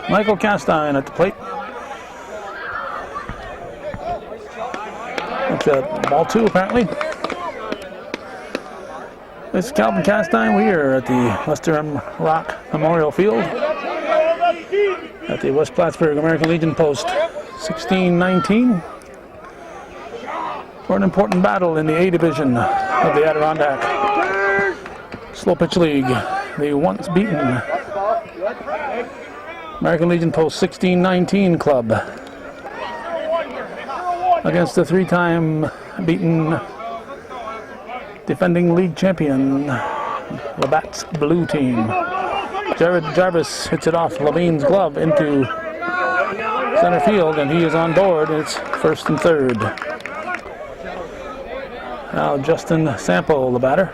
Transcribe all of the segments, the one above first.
Michael Castine at the plate. It's ball 2 apparently. This is Calvin Castine. We are at the Lester M. Rock Memorial Field at the West Plattsburgh American Legion Post 1619 for an important battle in the A Division of the Adirondack Slow Pitch League. The once beaten American Legion Post 1619 club against the 3-time beaten defending league champion Labatt's blue team. Jared Jarvis hits it off Levine's glove into center field, and he is on board. It's first and third. Now Justin Sample, the batter.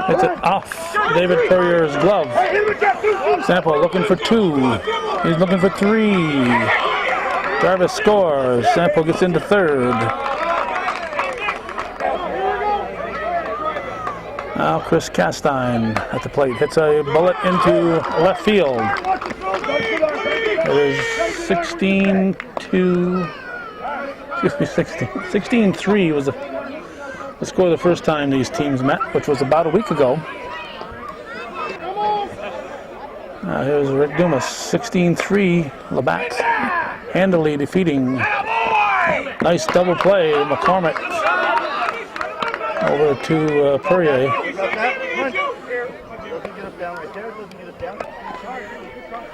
Hits it off David Puryear's glove. Sample looking for 2. He's looking for 3. Jarvis scores. Sample gets into third. Now Chris Castine at the plate hits a bullet into left field. It is 16-3 was the score the first time these teams met, which was about a week ago. Here's Rick Dumas, 16-3, Labatt handily defeating. Nice double play, McCormick over to Puryear.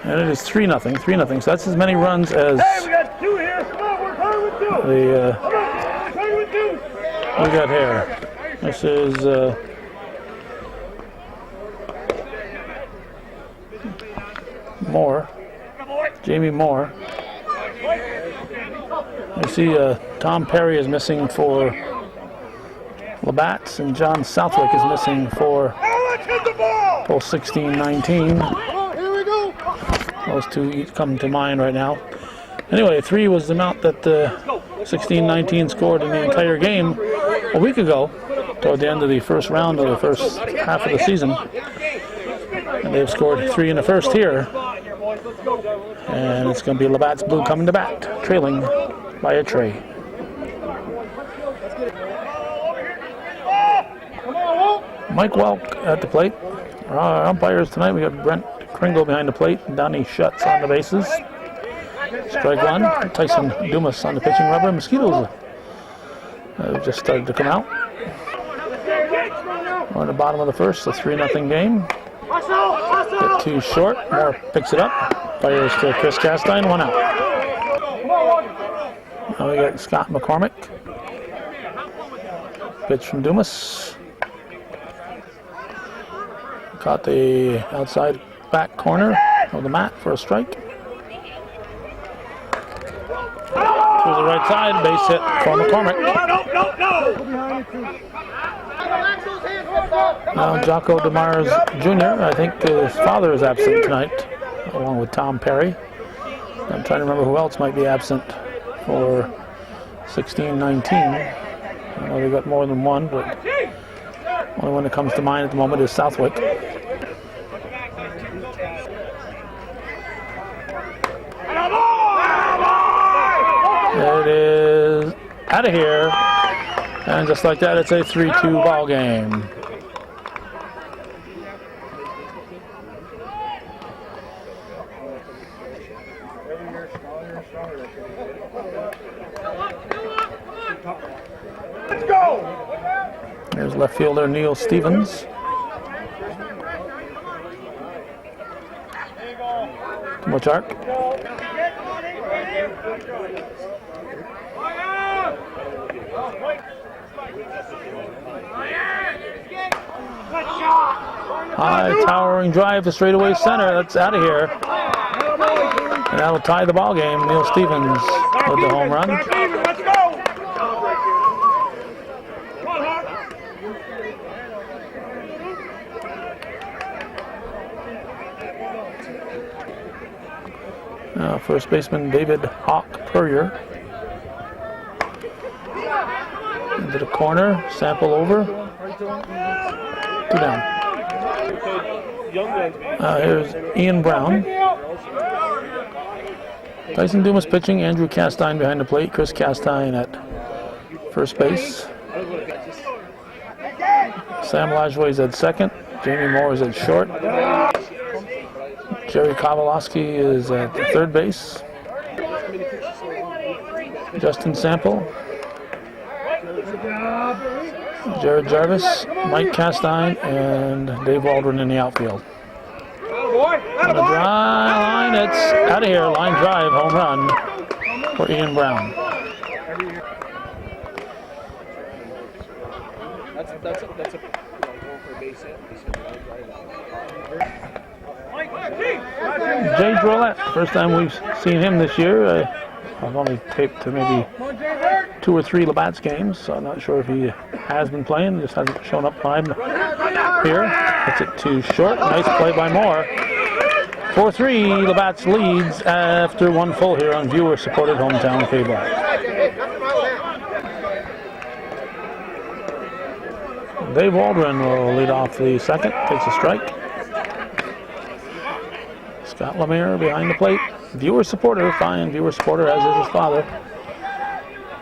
And it is 3-0, so that's as many runs as we got here. This is Moore, Jamie Moore. I see Tom Perry is missing for Labatt, and John Southwick is missing for both 16-19. Those two each come to mind right now. Anyway, 3 was the amount that 16-19 scored in the entire game a week ago, toward the end of the first round of the first half of the season. And they've scored 3 in the first here. And it's going to be Labatt's blue coming to bat, trailing by a tray. Mike Welk at the plate. Our umpires tonight, we got Brent Kringle behind the plate, Donnie Schutz on the bases. Strike 1, Tyson Dumas on the pitching rubber. Mosquitoes just started to come out. We're in the bottom of the first, a 3-0 game. Get 2 short, Moore picks it up, fires to Chris Castine, 1 out. Now we got Scott McCormick. Pitch from Dumas. Caught the outside back corner of the mat for a strike. To the right side, base hit for McCormick. Now Jocko DeMars Jr., I think his father is absent tonight, along with Tom Perry. I'm trying to remember who else might be absent for 16-19. I know they've got more than one, but the only one that comes to mind at the moment is Southwick. It is out of here, and just like that, it's a 3-2 ball game. Let's go! Here's left fielder Neil Stevens. Too much arc. High towering drive to straightaway center. That's out of here. And that'll tie the ball game. Neil Stevens with the home run. Let's go! First baseman David Hawk Puryear. Into the corner, Sample over. 2 down. Here's Ian Brown. Tyson Dumas pitching, Andrew Castine behind the plate, Chris Castine at first base. Sam Lajway's at second, Jamie Moore is at short. Jerry Kowalowski is at third base. Justin Sample, Jared Jarvis, Mike Castine, and Dave Waldron in the outfield. On the dry line, it's out of here. Line drive, home run for Ian Brown. That's a base hit. Jay Drolet, first time we've seen him this year. I've only taped to maybe 2 or 3 Labatt's games, so I'm not sure if he has been playing. Just hasn't shown up live here. Hits it too short. Nice play by Moore. 4-3, Labatt's leads after 1 full here on viewer-supported hometown cable. Dave Waldron will lead off the second. Takes a strike. Scott Lemire behind the plate. Viewer-supporter, fine viewer-supporter, as is his father.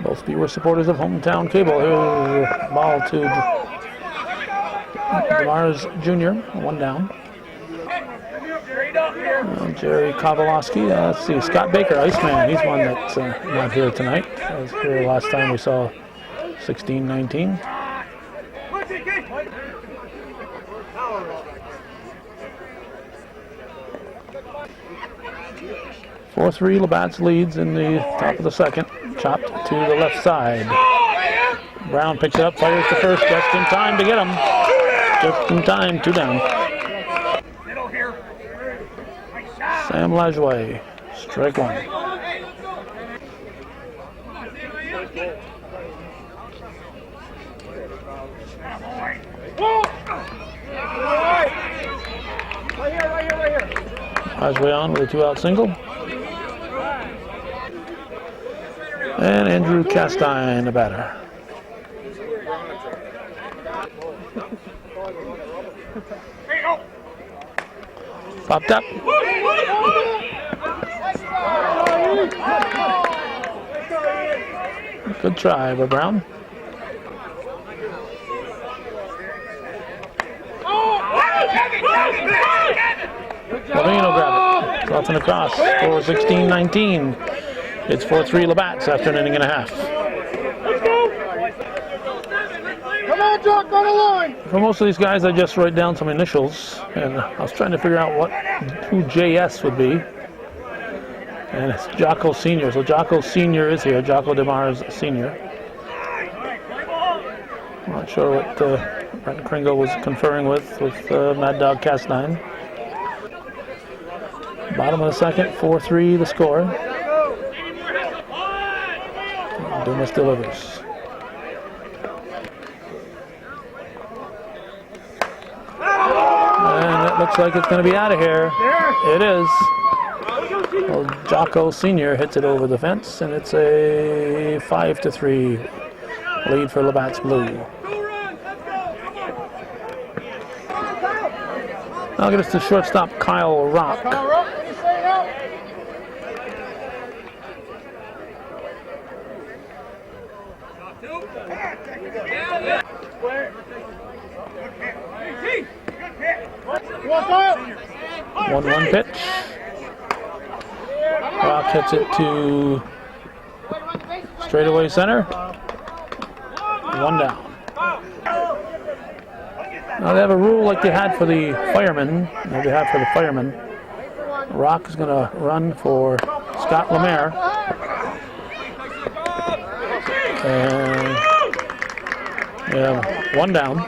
Both viewer-supporters of hometown cable. Here's a ball to DeMars Jr., 1 down. Jerry Kowalowski. Let's see, Scott Baker, Iceman. He's one that's not here tonight. I was here last time we saw 16-19. (4-3) Labatt's leads in the top of the second. Chopped to the left side. Brown picks it up, fires to first, just in time to get him. Just in time, 2 down. Sam Lajway, strike 1. Lajway on with a 2-out single. And Andrew Castine, the batter. Popped up. Good try by Brown. Levine will grab it. Off and across for 16-19. It's 4-3 Labatt's after an inning and a half. Come on, Jock, on the line. For most of these guys, I just write down some initials, and I was trying to figure out who JS would be. And it's Jocko Sr. So Jocko Sr. is here, Jocko DeMars Sr. I'm not sure what Brent Kringle was conferring with Mad Dog Castine. Bottom of the second, 4-3 the score. Dumas delivers. And it looks like it's going to be out of here. It is. Well, Jocko Sr. hits it over the fence, and it's a 5-3 lead for Labatt's Blue. I'll get us to shortstop Kyle Rock. One pitch. Rock hits it to straightaway center. 1 down. Now they have a rule like they had for the firemen. Rock is going to run for Scott Lemire. And yeah, 1 down.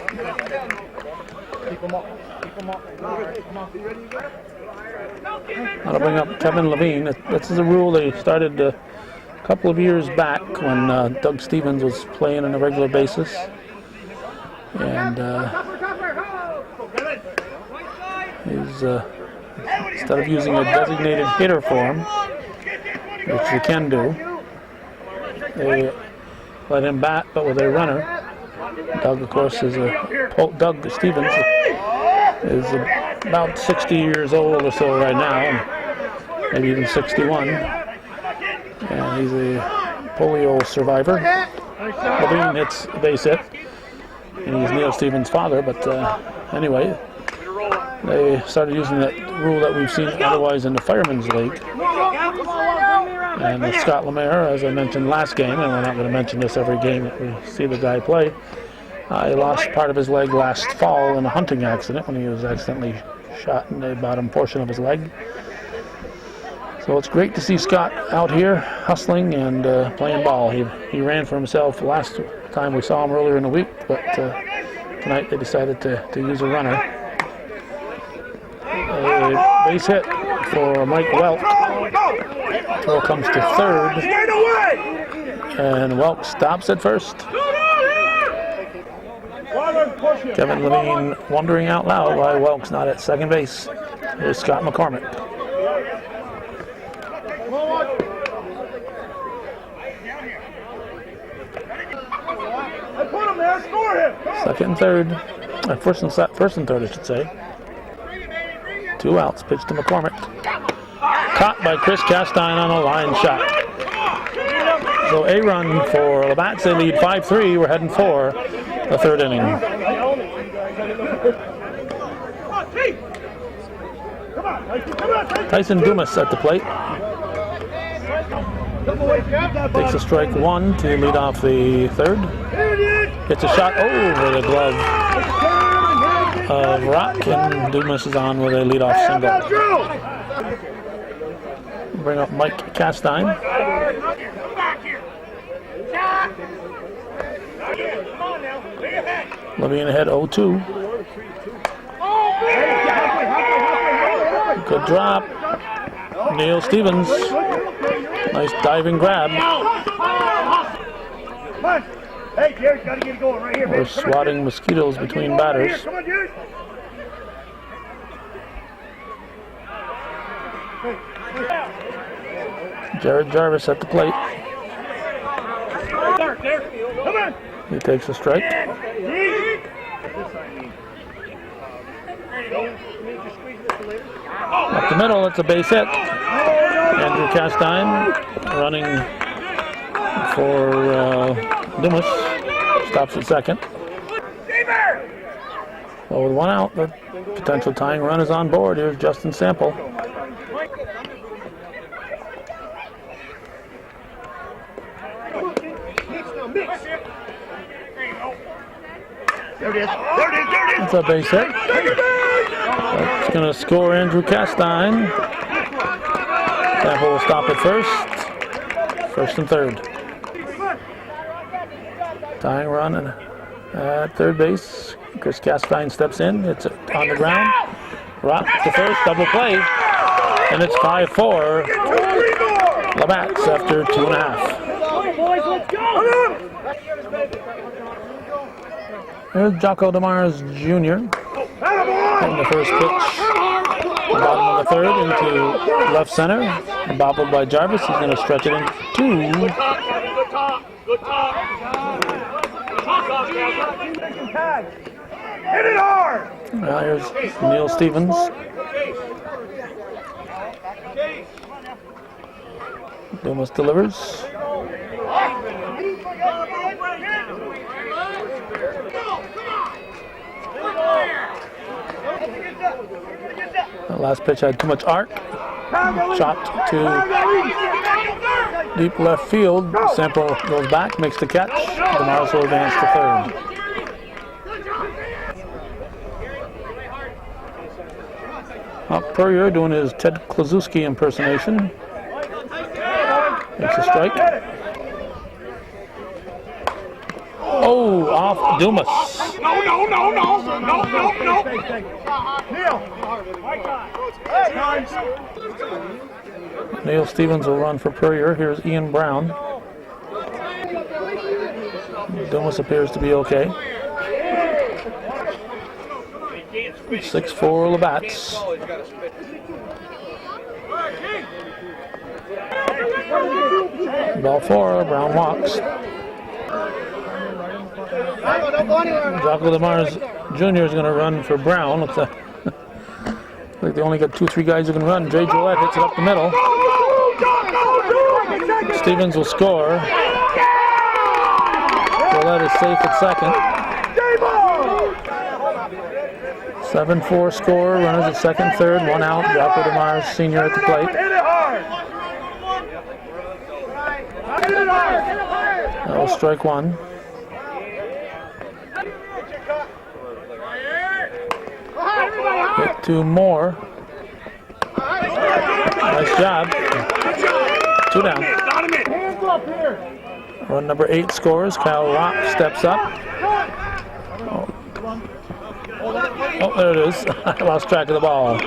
That'll bring up Kevin Levine. This is a rule they started a couple of years back when Doug Stevens was playing on a regular basis. And instead of using a designated hitter for him, which they can do, they let him bat, but with a runner. Doug, of course, Doug Stevens is a about 60 years old or so right now, maybe even 61. And he's a polio survivor. Levine hits a base hit, and he's Neil Stevens' father. But anyway, they started using that rule that we've seen otherwise in the Firemen's League. And Scott Lemaire, as I mentioned last game, and we're not going to mention this every game that we see the guy play, he lost part of his leg last fall in a hunting accident when he was accidentally shot in the bottom portion of his leg. So it's great to see Scott out here hustling and playing ball. He ran for himself last time we saw him earlier in the week, but tonight they decided to use a runner. A base hit for Mike Welk. Throw comes to third, and Welk stops at first. Kevin Levine wondering out loud why Welk's not at second base. Here's Scott McCormick. Second and third. First and third, I should say. 2 outs. Pitch to McCormick. Caught by Chris Castine on a line shot. So a run for Labatt. They lead 5-3. We're heading for the third inning. Tyson Dumas at the plate. Takes a strike 1 to lead off the third. Gets a shot over the glove of Rock, and Dumas is on with a leadoff single. Bring up Mike Castine. Levine ahead 0-2. Good drop. Neil Stevens. Nice diving grab. Hey, Jared's got to get it going right here. We're swatting mosquitoes between batters. Come on, Jared. Jared Jarvis at the plate. Come on. He takes a strike. Up the middle, it's a base hit. Andrew Castine running for Dumas. Stops at second. So with 1 out, the potential tying run is on board. Here's Justin Sample. There it is. There it is. There it is. It's a base hit. That's going to score Andrew Castine. Sample will stop at first. First and third. Tying run at third base. Chris Castine steps in. It's on the ground. Rock to first. Double play. And it's 5-4. Labatt's after 2.5. Here's Jocko DeMars Jr. Hitting the first pitch. Bottom of the third into left center. Bobbled by Jarvis. He's going to stretch it into 2. Hit it hard. Now here's Neil Stevens. Dumas delivers. The last pitch had too much arc. Chopped to deep left field. Sample goes back, makes the catch. DeMars will advance to third. Purrier doing his Ted Klazuski impersonation. Makes a strike. Oh, off Dumas. Neil Stevens will run for Purrier. Here's Ian Brown. Dumas appears to be okay. 6-4 Labatt's. Ball 4, Brown walks. Jocko DeMars Jr. is going to run for Brown. It's a Like they only got 2-3 guys who can run. Dre Gillette hits it up the middle. Stevens will score. Gillette is safe at second. 7-4 score. Runners at second, third, one out. Jocko DeMars, senior at the plate. That will strike one. Hit two more. Nice job. 2 down. Run number 8 scores. Kyle Rock steps up. Oh, there it is. I lost track of the ball.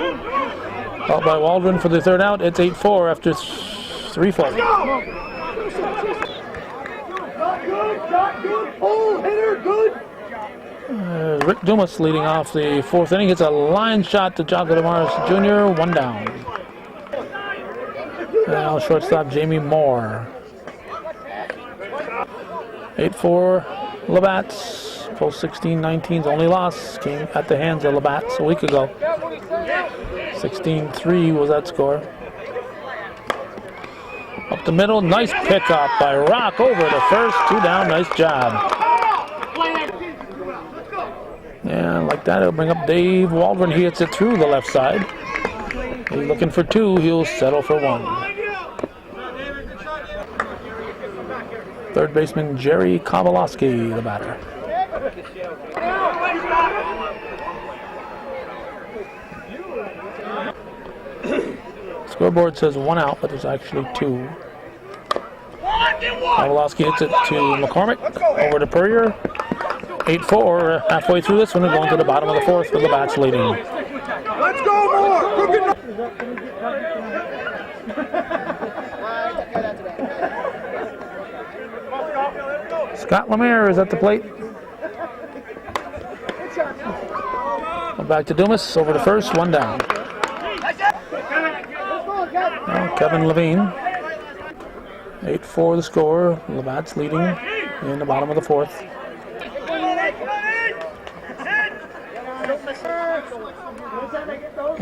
Out by Waldron for the third out. It's 8-4 after 3 full. Rick Dumas leading off the 4th inning. Hits a line shot to Jocko DeMars Jr. 1 down. Now shortstop Jamie Moore. 8-4 Labatt. Post 16-19's only loss came at the hands of Labatt a week ago. 16-3 was that score. Up the middle, nice pickup by Rock over to first. 2 down, nice job. Yeah, like that, it'll bring up Dave Waldron. He hits it through the left side. He's looking for 2, he'll settle for 1. Third baseman Jerry Kowalowski, the batter. Scoreboard says 1 out, but there's actually 2. Kowalowski hits it to McCormick, over to Purrier. 8-4, halfway through this one, we're going to the bottom of the 4th with the bats leading. Let's go more! Scott Lemire is at the plate. Back to Dumas, over to first, 1 down. Now Kevin Levine. 8-4 the score. Labatt's leading in the bottom of the 4th.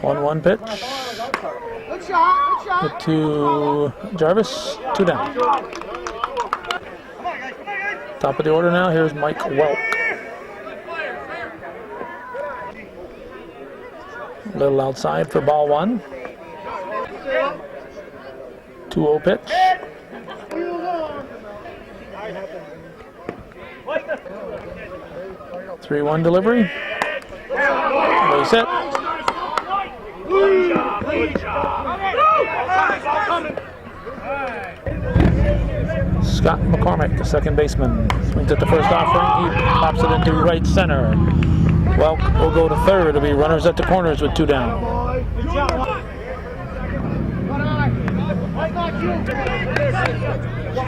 1-1 pitch. Hit to Jarvis, 2 down. Top of the order now, here's Mike Welp. A little outside for ball 1. 2-0 pitch. 3-1 delivery. Base hit. Scott McCormick, the second baseman, swings at the first offering. He pops it into right center. Well, we'll go to third. It'll be runners at the corners with 2 down.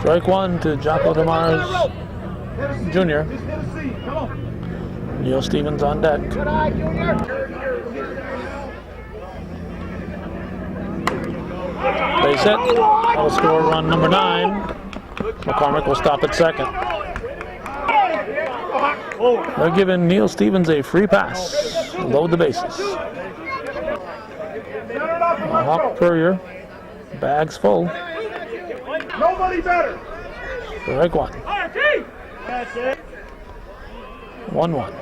Strike 1 to Jocko DeMars Jr. Neil Stevens on deck. Base hit. That'll score run number 9. McCormick will stop at second. They're giving Neil Stevens a free pass. Load the bases. Hawk Purrier. Bags full. Nobody better. Strike 1. 1-1.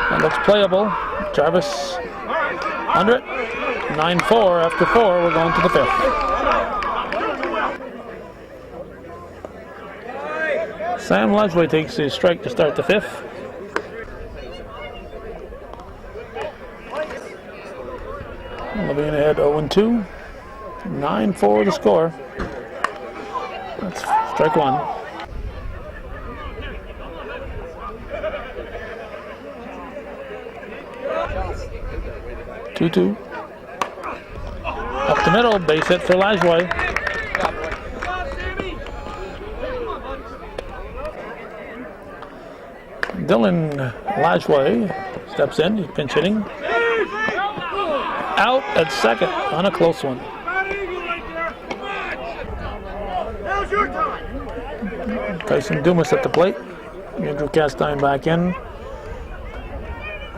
That looks playable. Jarvis under it. 9-4 after 4. We're going to the 5th. Sam Leslie takes his strike to start the 5th. Levine ahead 0-2. 9-4 the score. That's strike 1. Two. Up the middle, base hit for Lajoie. Dylan Lajoie steps in, he's pinch hitting. Out at second on a close one. Tyson Dumas at the plate. Andrew Castine back in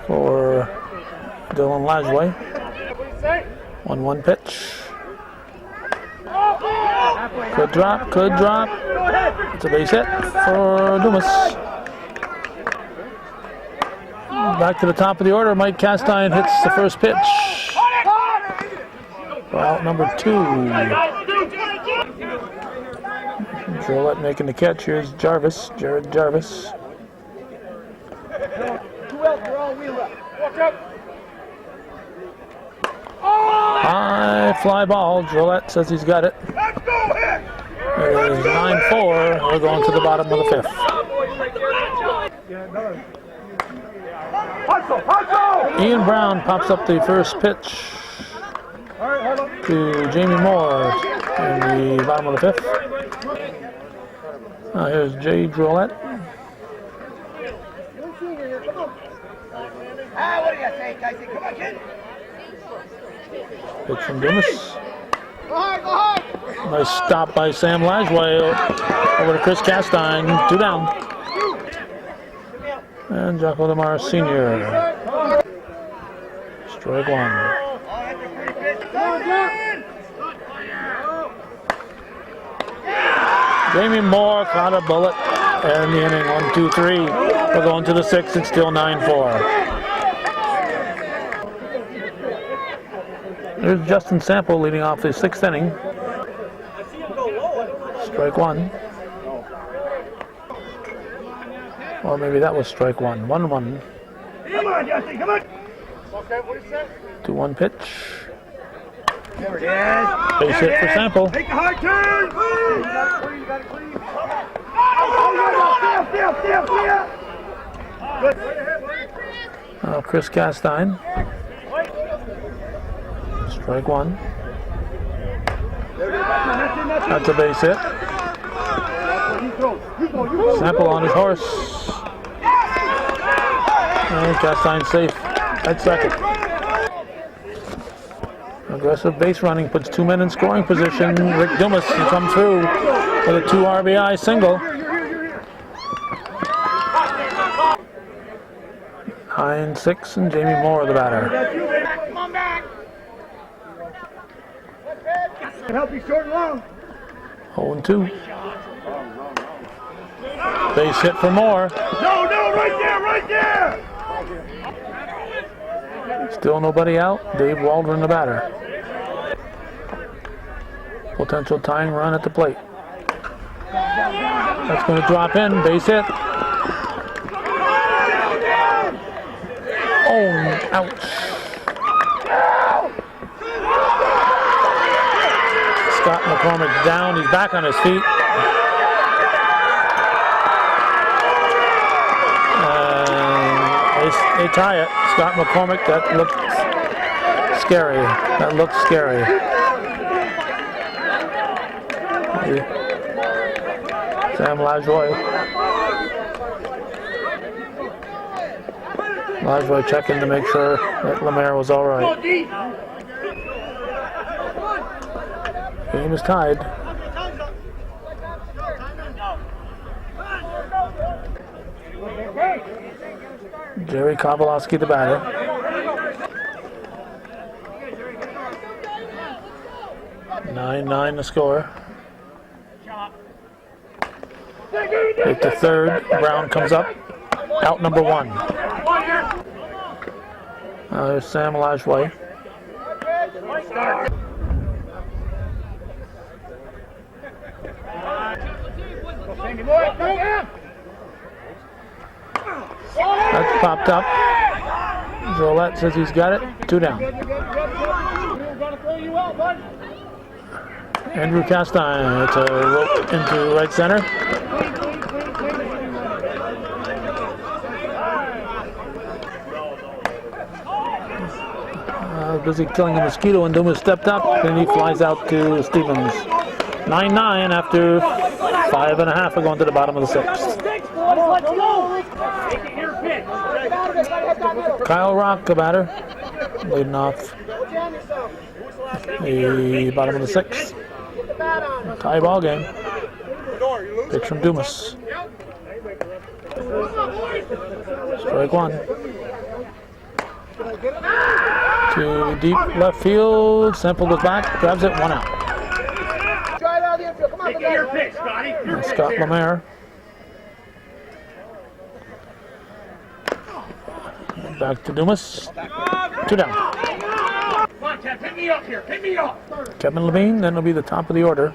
for Dylan Lajway. 1-1 pitch. Could drop, could drop. It's a base hit for Dumas. Back to the top of the order. Mike Castine hits the first pitch. For out number 2. Jolette making the catch. Here's Jarvis, Jared Jarvis. High fly ball. Jolette says he's got it. It is 9-4. We're going to the bottom of the 5th. Ian Brown pops up the first pitch to Jamie Moore in the bottom of the 5th. Now here's Jay Drolette. What do you think, Casey? Come on, kid. Pitch from Dumas. Nice stop by Sam Lajway over to Chris Castine. 2 down. And Jocko DeMar Sr. Strike 1. Jamie Moore caught a bullet in the inning. 1, 2, 3. We're going to the 6th. It's still 9-4. There's Justin Sample leading off the 6th inning. Strike 1. Or maybe that was strike 1. 1-1. Come on, Justin, come on. 2-1 pitch. There it is. Base hit for Sample. Take a hard turn. Chris Castine. Strike 1. That's a base hit. Sample on his horse. And Castine safe at second. Aggressive base running puts 2 men in scoring position. Rick Dumas can come through with a 2 RBI single. 9-6 and Jamie Moore the batter. Come on back. Can help you short and long. 0-2. Base hit for Moore. No, right there, right there. Still nobody out. Dave Waldron the batter. Potential tying run at the plate. That's going to drop in. Base hit. Oh, ouch. Scott McCormick down. He's back on his feet. They tie it. Scott McCormick, that looked scary. That looked scary. Sam Lajway. Lajway checking to make sure that Lemaire was all right. Game is tied. Jerry Kowalski the batter. Nine the score. Hit to third. Brown comes up. Out number 1. There's Sam Lajway. That's popped up. Jolette says he's got it. 2 down. Andrew Castine. It's a rope into right center. Busy killing a mosquito, and Dumas stepped up, and he flies out to Stevens. 9-9 after 5.5. We're going to the bottom of the 6th. Kyle Rock, the batter, leading off the bottom of the 6th. Tie ball game. Pitch from Dumas. Strike 1. To deep left field. Sample goes back, grabs it, 1 out. Try it out of the infield. Come on, Take your pitch, Scotty. Your Scott Lemaire. Back to Dumas. 2 down. Come on, Ted, pick me up here. Pick me up. Kevin Levine, then will be the top of the order.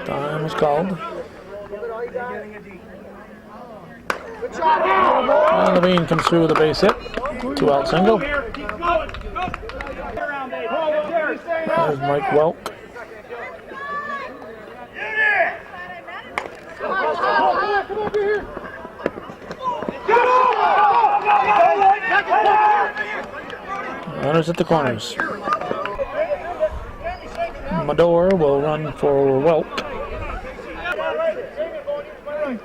Time is called. And Levine comes through with a base hit. 2 out single. There's Mike Welk. Runners at the corners. Mador will run for Welk.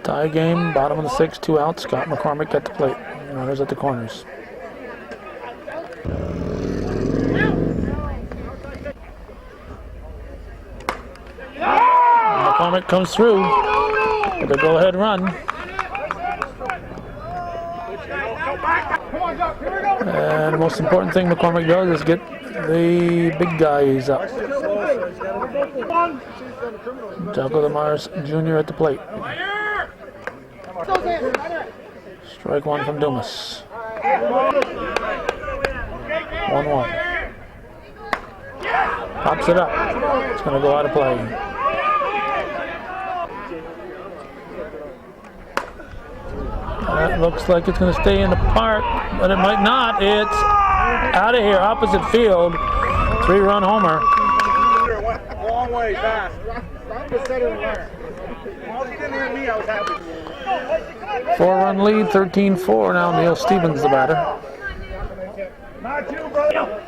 Tie game, bottom of the 6th, 2 outs. Scott McCormick at the plate. Runners at the corners. McCormick comes through with a go-ahead run. And the most important thing McCormick does is get the big guys up. Jocko Demars Jr. at the plate. Strike 1 from Dumas. 1-1. Pops it up. It's going to go out of play. That looks like it's going to stay in the park, but it might not. It's out of here, opposite field. 3-run homer. Long way, fast. I'm just setting the line. Well, if he didn't hit me, I was happy. 4-run lead, 13-4. Now Neil Stevens the batter. Not you, brother.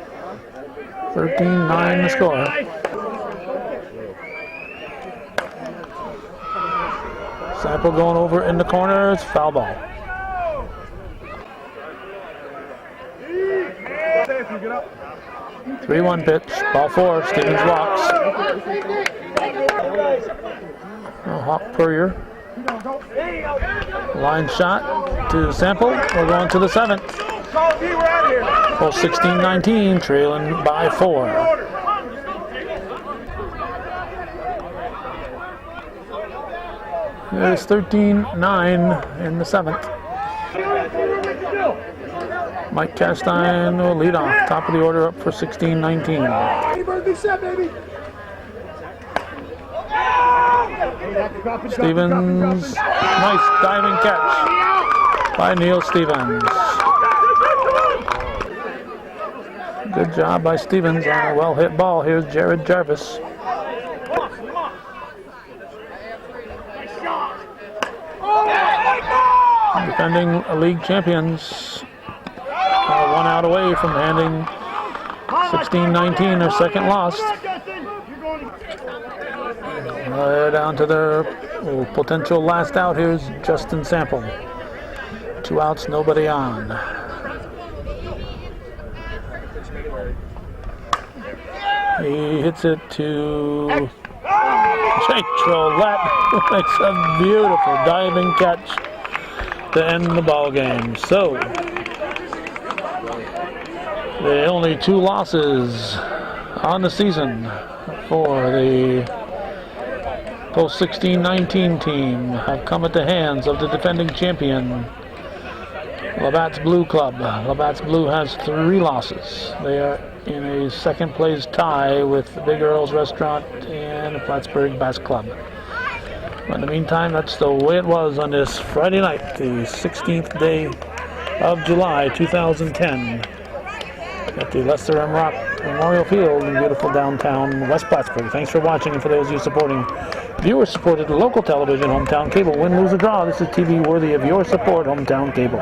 13-9 the score. Sample going over in the corner. It's foul ball. 3-1 pitch. Ball 4. Stevens walks. Hawk Purrier. Line shot to Sample. We're going to the 7th. Full 16-19, trailing by 4. It's 13-9 in the 7th. Mike Castine will lead off. Top of the order up for 16-19. Stevens, nice diving catch by Neil Stevens. Good job by Stevens on a well-hit ball. Here's Jared Jarvis. Defending league champions. 1 out away from handing 16-19 their second loss. Down to their potential last out. Here's Justin Sample. 2 outs, nobody on. He hits it to Jake Trollette. Makes a beautiful diving catch to end the ball game. So the only 2 losses on the season for the post 16-19 team have come at the hands of the defending champion, Labatt's Blue Club. Labatt's Blue has 3 losses. They are in a second place tie with Big Earl's Restaurant and Plattsburgh Bass Club. But in the meantime, that's the way it was on this Friday night, the 16th day of July 2010 at the Lester M. Rock Memorial Field in beautiful downtown West Plattsburgh. Thanks for watching, and for those of you supporting viewer-supported local television, Hometown Cable. Win, lose, or draw, this is TV worthy of your support, Hometown Cable.